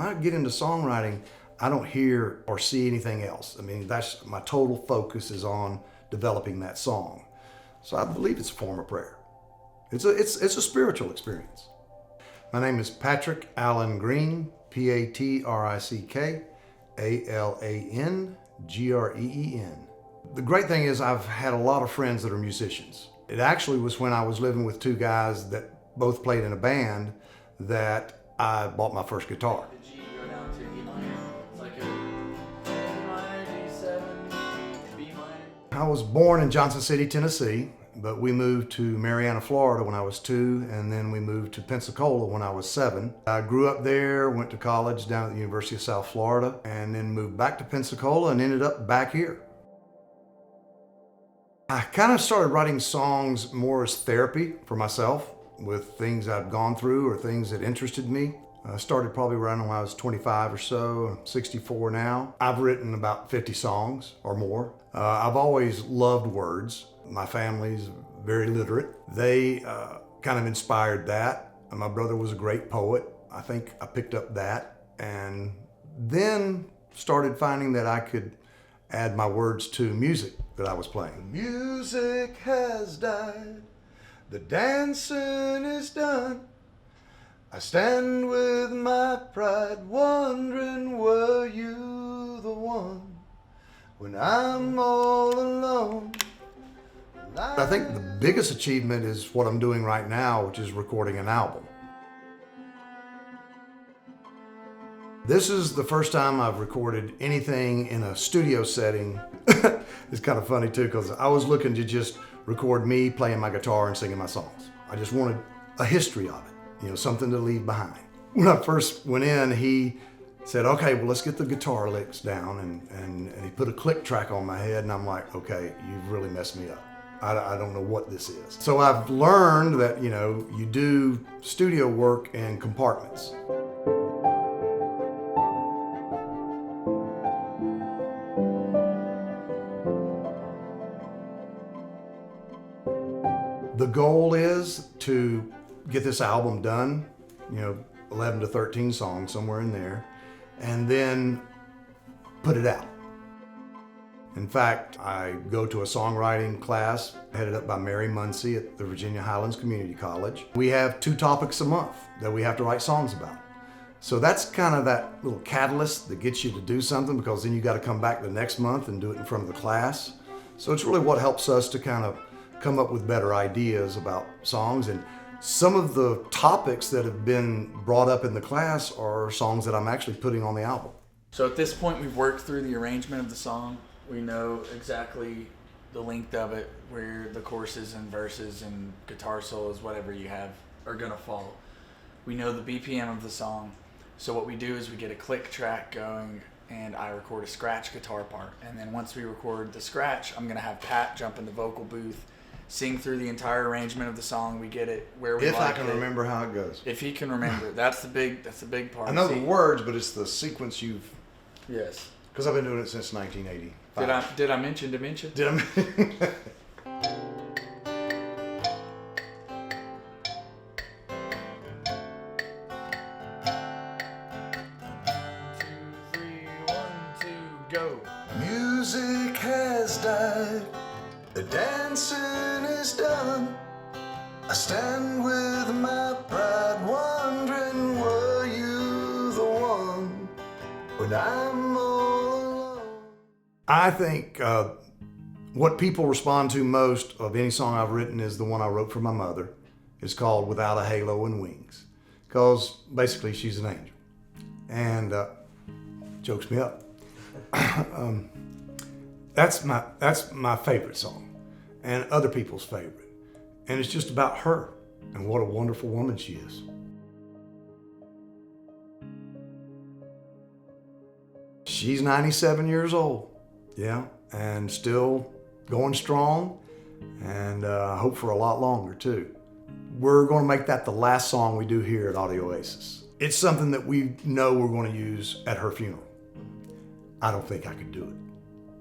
I get into songwriting, I don't hear or see anything else. I mean, that's my total focus is on developing that song. So I believe it's a form of prayer. It's a spiritual experience. My name is Patrick Allen Green, PatrickAlangren. The great thing is I've had a lot of friends that are musicians. It actually was when I was living with two guys that both played in a band that I bought my first guitar. The G go down to E minor. It's like a E minor, D7, B minor. I was born in Johnson City, Tennessee, but we moved to Marianna, Florida when I was 2, and then we moved to Pensacola when I was 7. I grew up there, went to college down at the University of South Florida, and then moved back to Pensacola and ended up back here. I kind of started writing songs more as therapy for myself with things I've gone through or things that interested me. I started probably around when I was 25 or so. I'm 64 now. I've written about 50 songs or more. I've always loved words. My family's very literate. They kind of inspired that. My brother was a great poet. I think I picked up that and then started finding that I could add my words to music that I was playing. The music has died, the dancing is done. I stand with my pride wondering, were you the one when I'm all alone? I think the biggest achievement is what I'm doing right now, which is recording an album. This is the first time I've recorded anything in a studio setting. It's kind of funny too, because I was looking to just record me playing my guitar and singing my songs. I just wanted a history of it, something to leave behind. When I first went in, he said, okay, well, let's get the guitar licks down, and he put a click track on my head, and I'm like, okay, you've really messed me up. I don't know what this is. So I've learned that, you do studio work in compartments. The goal is to get this album done, 11 to 13 songs, somewhere in there, and then put it out. In fact, I go to a songwriting class headed up by Mary Muncie at the Virginia Highlands Community College. We have 2 topics a month that we have to write songs about. So that's kind of that little catalyst that gets you to do something, because then you got to come back the next month and do it in front of the class. So it's really what helps us to kind of come up with better ideas about songs. And some of the topics that have been brought up in the class are songs that I'm actually putting on the album. So at this point, we've worked through the arrangement of the song. We know exactly the length of it, where the choruses and verses and guitar solos, whatever you have, are gonna fall. We know the BPM of the song. So what we do is we get a click track going, and I record a scratch guitar part. And then once we record the scratch, I'm gonna have Pat jump in the vocal booth, sing through the entire arrangement of the song. We get it where we like it. If I can it. remember how it goes. If he can remember it. That's the big part. I know the words, but it's the sequence you've... Yes. Because I've been doing it since 1980. Did I mention dementia? Did I? 2, 3, 1, 2, go. Music has died, the dancing is done. I stand with my pride wondering, were you the one when I'm all alone? I think what people respond to most of any song I've written is the one I wrote for my mother. It's called Without a Halo and Wings, because basically she's an angel, and jokes me up. That's my favorite song, and other people's favorite. And it's just about her and what a wonderful woman she is. She's 97 years old, yeah, and still going strong, and I hope for a lot longer too. We're going to make that the last song we do here at Audio Oasis. It's something that we know we're going to use at her funeral. I don't think I could do it.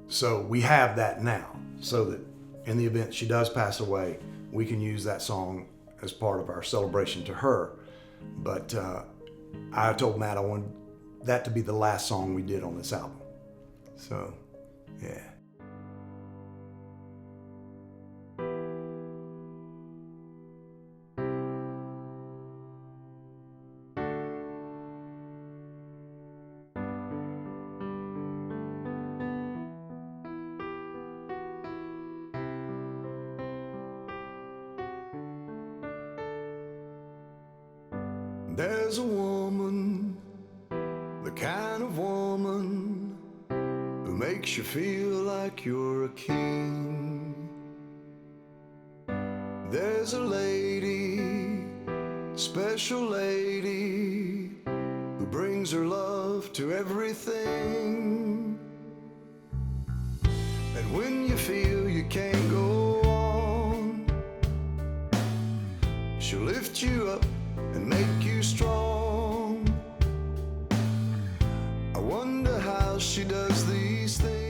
So we have that now, so that in the event she does pass away, we can use that song as part of our celebration to her. But I told Matt I wanted that to be the last song we did on this album. So, yeah. There's a woman, the kind of woman who makes you feel like you're a king. There's a lady, special lady, who brings her love to everything. And when you feel you can't go on, she'll lift you up and make you strong. I wonder how she does these things.